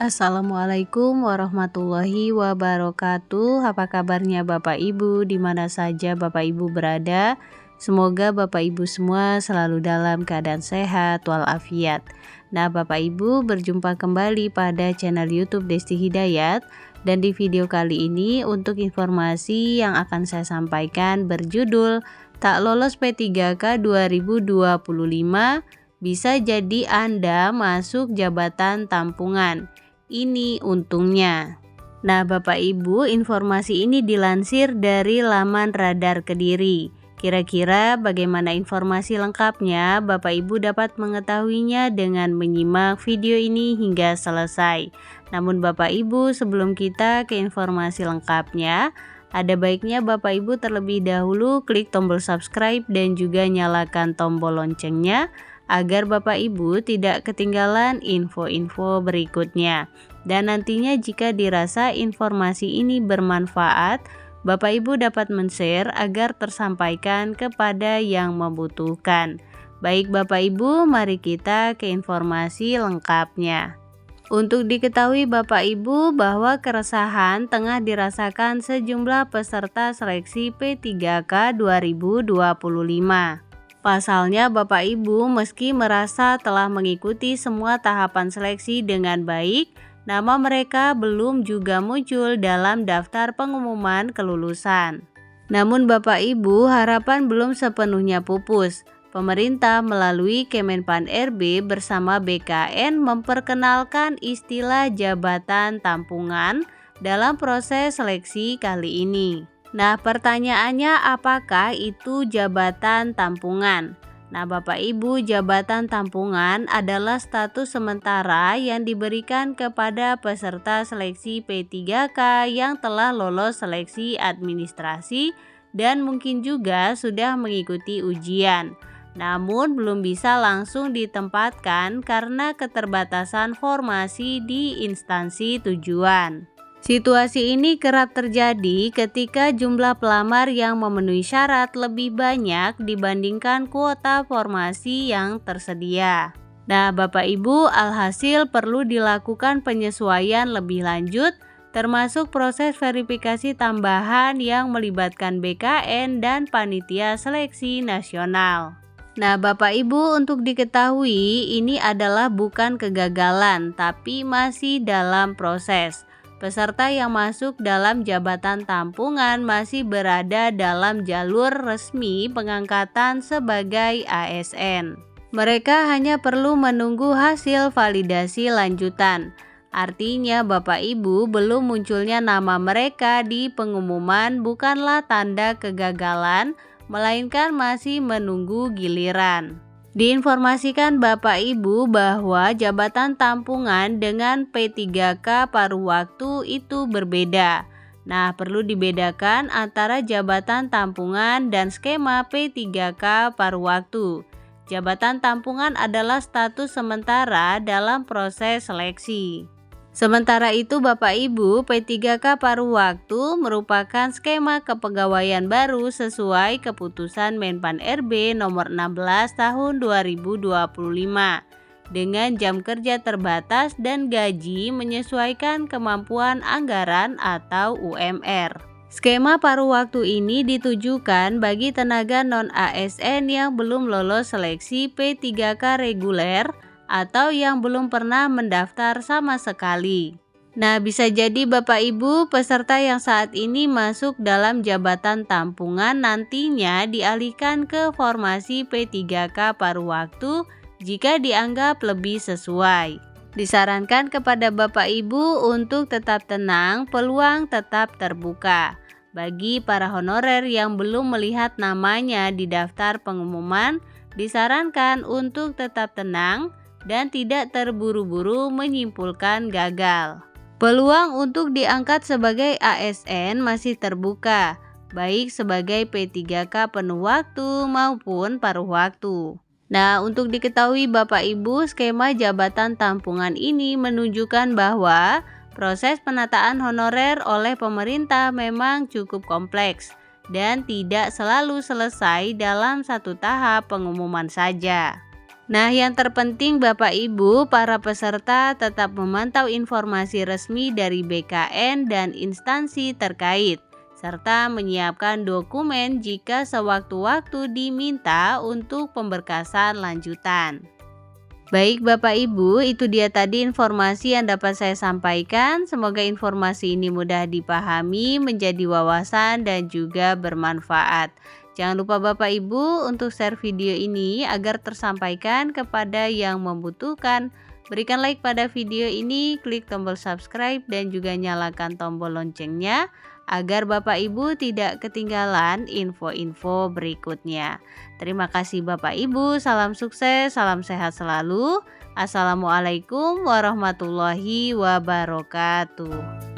Assalamualaikum warahmatullahi wabarakatuh. Apa kabarnya Bapak Ibu di mana saja Bapak Ibu berada? Semoga Bapak Ibu semua selalu dalam keadaan sehat walafiat. Nah, Bapak Ibu berjumpa kembali pada channel YouTube Desti Hidayat, dan di video kali ini untuk informasi yang akan saya sampaikan berjudul Tak Lolos P3K 2025 Bisa Jadi Anda Masuk Jabatan Tampungan. Ini untungnya. Nah, Bapak Ibu, informasi ini dilansir dari laman Radar Kediri. Kira-kira bagaimana informasi lengkapnya? Bapak Ibu dapat mengetahuinya dengan menyimak video ini hingga selesai. Namun Bapak Ibu, sebelum kita ke informasi lengkapnya, ada baiknya Bapak Ibu terlebih dahulu klik tombol subscribe dan juga nyalakan tombol loncengnya, agar Bapak Ibu tidak ketinggalan info-info berikutnya. Dan nantinya jika dirasa informasi ini bermanfaat, Bapak Ibu dapat men-share agar tersampaikan kepada yang membutuhkan. Baik Bapak Ibu, mari kita ke informasi lengkapnya. Untuk diketahui Bapak Ibu bahwa keresahan tengah dirasakan sejumlah peserta seleksi P3K 2025. Pasalnya Bapak Ibu meski merasa telah mengikuti semua tahapan seleksi dengan baik, nama mereka belum juga muncul dalam daftar pengumuman kelulusan. Namun Bapak Ibu, harapan belum sepenuhnya pupus. Pemerintah melalui Kemenpan RB bersama BKN memperkenalkan istilah jabatan tampungan dalam proses seleksi kali ini. Nah, pertanyaannya apakah itu jabatan tampungan? Nah, Bapak Ibu, jabatan tampungan adalah status sementara yang diberikan kepada peserta seleksi P3K yang telah lolos seleksi administrasi dan mungkin juga sudah mengikuti ujian. Namun belum bisa langsung ditempatkan karena keterbatasan formasi di instansi tujuan. Situasi ini kerap terjadi ketika jumlah pelamar yang memenuhi syarat lebih banyak dibandingkan kuota formasi yang tersedia. Nah, Bapak Ibu, alhasil perlu dilakukan penyesuaian lebih lanjut, termasuk proses verifikasi tambahan yang melibatkan BKN dan Panitia Seleksi Nasional. Nah, Bapak Ibu, untuk diketahui ini adalah bukan kegagalan, tapi masih dalam proses. Peserta yang masuk dalam jabatan tampungan masih berada dalam jalur resmi pengangkatan sebagai ASN. Mereka hanya perlu menunggu hasil validasi lanjutan. Artinya Bapak Ibu, belum munculnya nama mereka di pengumuman bukanlah tanda kegagalan, melainkan masih menunggu giliran. Diinformasikan Bapak Ibu bahwa jabatan tampungan dengan P3K paruh waktu itu berbeda. Nah, perlu dibedakan antara jabatan tampungan dan skema P3K paruh waktu. Jabatan tampungan adalah status sementara dalam proses seleksi. Sementara itu Bapak Ibu, P3K paruh waktu merupakan skema kepegawaian baru sesuai keputusan Menpan RB nomor 16 tahun 2025 dengan jam kerja terbatas dan gaji menyesuaikan kemampuan anggaran atau UMR. Skema paruh waktu ini ditujukan bagi tenaga non-ASN yang belum lolos seleksi P3K reguler atau yang belum pernah mendaftar sama sekali. Nah, bisa jadi Bapak Ibu peserta yang saat ini masuk dalam jabatan tampungan nantinya dialihkan ke formasi P3K paruh waktu jika dianggap lebih sesuai. Disarankan kepada Bapak Ibu untuk tetap tenang, peluang tetap terbuka. Bagi para honorer yang belum melihat namanya di daftar pengumuman, disarankan untuk tetap tenang dan tidak terburu-buru menyimpulkan gagal. Peluang untuk diangkat sebagai ASN masih terbuka, baik sebagai P3K penuh waktu maupun paruh waktu. Nah, untuk diketahui Bapak Ibu, skema jabatan tampungan ini menunjukkan bahwa proses penataan honorer oleh pemerintah memang cukup kompleks dan tidak selalu selesai dalam satu tahap pengumuman saja. Nah, yang terpenting Bapak Ibu, para peserta tetap memantau informasi resmi dari BKN dan instansi terkait, serta menyiapkan dokumen jika sewaktu-waktu diminta untuk pemberkasan lanjutan. Baik Bapak Ibu, itu dia tadi informasi yang dapat saya sampaikan. Semoga informasi ini mudah dipahami, menjadi wawasan dan juga bermanfaat. Jangan lupa Bapak Ibu untuk share video ini agar tersampaikan kepada yang membutuhkan. Berikan like pada video ini, klik tombol subscribe dan juga nyalakan tombol loncengnya agar Bapak Ibu tidak ketinggalan info-info berikutnya. Terima kasih Bapak Ibu, salam sukses, salam sehat selalu. Assalamualaikum warahmatullahi wabarakatuh.